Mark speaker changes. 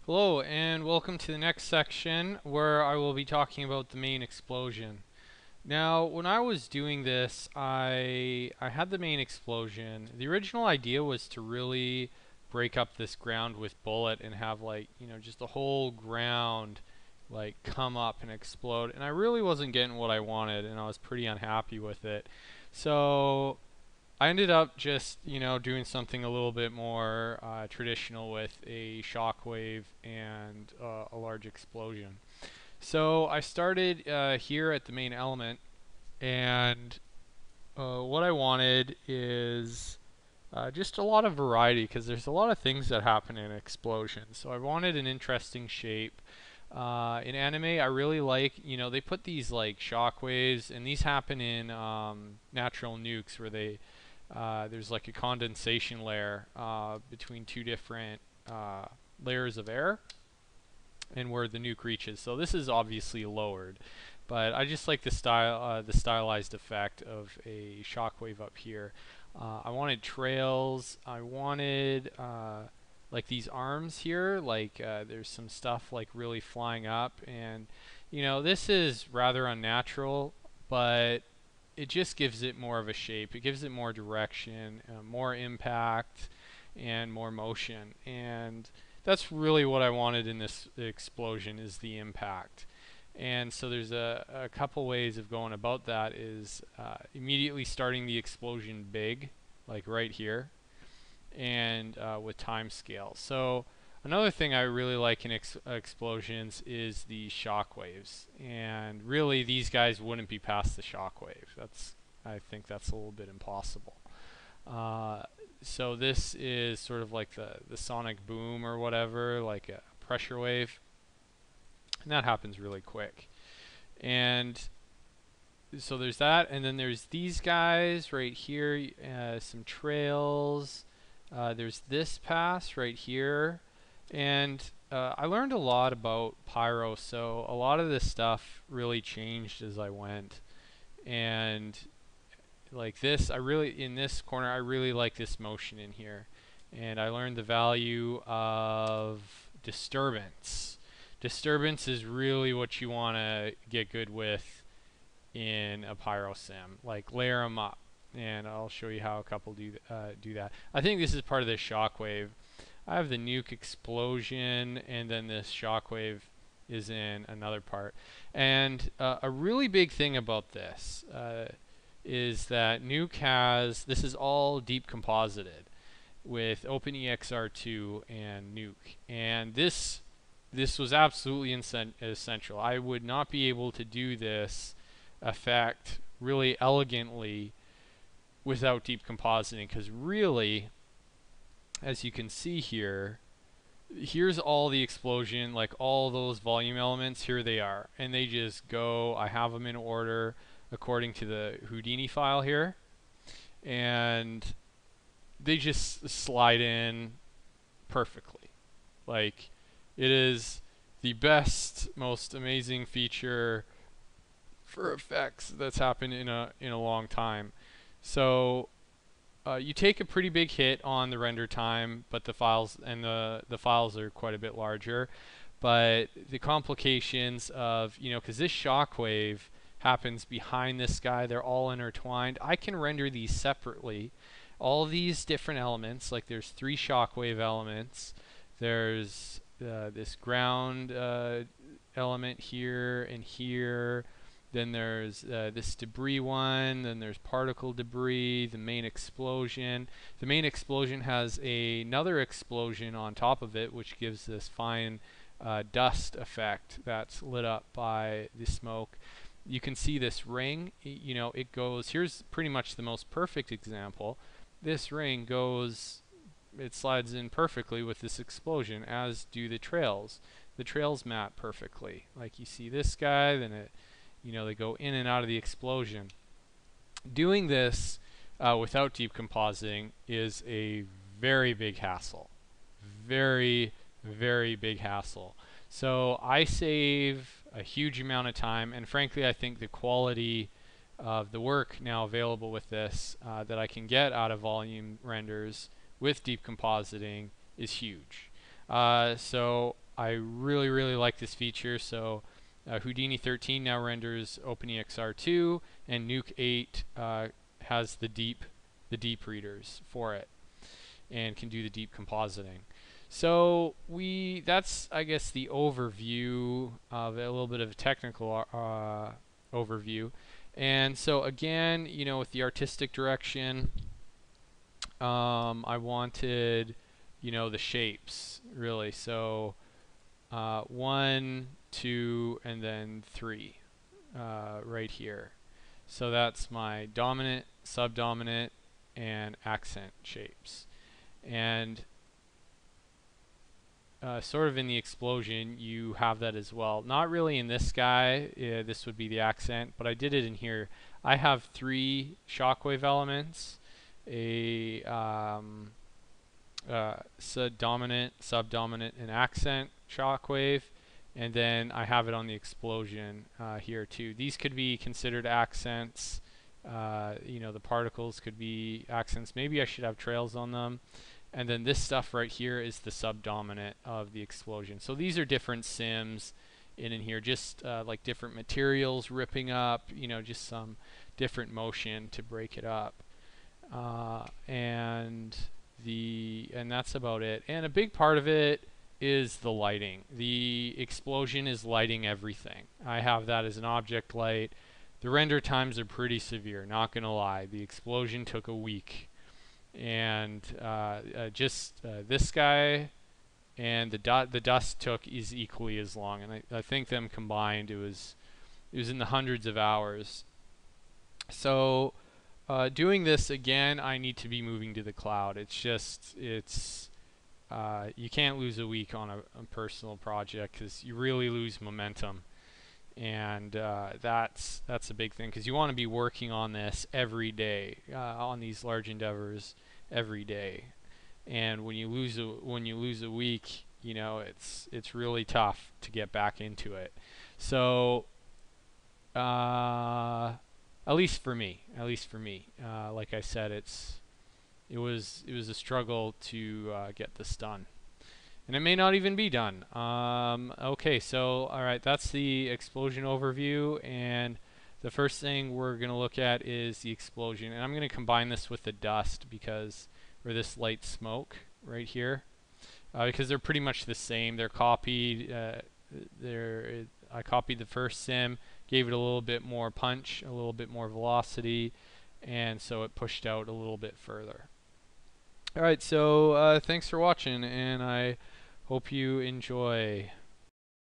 Speaker 1: Hello and welcome to the next section where I will be talking about the main explosion. Now, when I was doing this, I had the main explosion. The original idea was to really break up this ground with bullet and have just the whole ground come up and explode. And I really wasn't getting what I wanted and I was pretty unhappy with it. So I ended up just, doing something a little bit more traditional with a shockwave and a large explosion. So I started here at the main element, and what I wanted is just a lot of variety because there's a lot of things that happen in explosions. So I wanted an interesting shape. In anime, I really like, they put these like shockwaves, and these happen in natural nukes where there's like a condensation layer between two different layers of air and where the nuke reaches. So this is obviously lowered, but I just like the stylized effect of a shockwave up here. I wanted trails. I wanted like these arms here. There's some stuff like really flying up, and this is rather unnatural, but it just gives it more of a shape. It gives it more direction, more impact, and more motion. And that's really what I wanted in this explosion is the impact. And so there's a couple ways of going about that is immediately starting the explosion big, like right here, and with time scale. So another thing I really like in explosions is the shockwaves, and really these guys wouldn't be past the shockwave. I think that's a little bit impossible. Uh, so this is sort of like the sonic boom or whatever, like a pressure wave, and that happens really quick. And so there's that, and then there's these guys right here, some trails. There's this pass right here, and I learned a lot about pyro, so a lot of this stuff really changed as I went. And like this, in this corner, I really like this motion in here. And I learned the value of disturbance. Disturbance is really what you want to get good with in a pyro sim. Like layer them up, and I'll show you how a couple do that. I think this is part of this shockwave. I have the nuke explosion, and then this shockwave is in another part. And a really big thing about this is that Nuke this is all deep composited with OpenEXR2 and Nuke. And this was absolutely essential. I would not be able to do this effect really elegantly without deep compositing, because really, as you can see here, here's all the explosion, like all those volume elements, here they are, and they just go. I have them in order according to the Houdini file here, and they just slide in perfectly. Like, it is the best, most amazing feature for effects that's happened in a long time. So you take a pretty big hit on the render time, but the files are quite a bit larger. But the complications of, because this shockwave happens behind this guy, they're all intertwined. I can render these separately. All these different elements, like there's 3 shockwave elements. There's this ground element here and here. Then there's this debris one, then there's particle debris, the main explosion. The main explosion has another explosion on top of it, which gives this fine dust effect that's lit up by the smoke. You can see this ring, it goes, here's pretty much the most perfect example. This ring goes, it slides in perfectly with this explosion, as do the trails. The trails map perfectly. Like you see this guy, then they go in and out of the explosion. Doing this without deep compositing is a very big hassle. Very, very big hassle. So I save a huge amount of time, and frankly I think the quality of the work now available with this that I can get out of volume renders with deep compositing is huge. So I really like this feature. So Houdini 13 now renders OpenEXR2, and Nuke 8 has the deep readers for it and can do the deep compositing. So that's, I guess, the overview of it, a little bit of a technical overview. And so again, with the artistic direction, I wanted, the shapes really. So 1, 2, and then 3 right here. So that's my dominant, subdominant, and accent shapes. And sort of in the explosion, you have that as well. Not really in this guy. This would be the accent, but I did it in here. I have 3 shockwave elements, a dominant, subdominant, and accent shockwave, and then I have it on the explosion here too. These could be considered accents. The particles could be accents. Maybe I should have trails on them. And then this stuff right here is the subdominant of the explosion. So these are different sims in here, just like different materials ripping up, just some different motion to break it up. And that's about it. And a big part of it is the lighting. The explosion is lighting everything. I have that as an object light. The render times are pretty severe, not gonna lie. The explosion took a week. And this guy and the dust is equally as long, and I think them combined it was in the hundreds of hours. So doing this again, I need to be moving to the cloud. You can't lose a week on a personal project because you really lose momentum. And that's a big thing, because you want to be working on this every day, on these large endeavors every day. And when you lose a week, it's really tough to get back into it. So at least for me, like I said, it was a struggle to get this done. And it may not even be done. Okay, so alright, that's the explosion overview, and the first thing we're going to look at is the explosion. And I'm going to combine this with the dust, or this light smoke right here, because they're pretty much the same. They're copied. I copied the first sim, gave it a little bit more punch, a little bit more velocity, and so it pushed out a little bit further. Alright, so thanks for watching, and I hope you enjoy.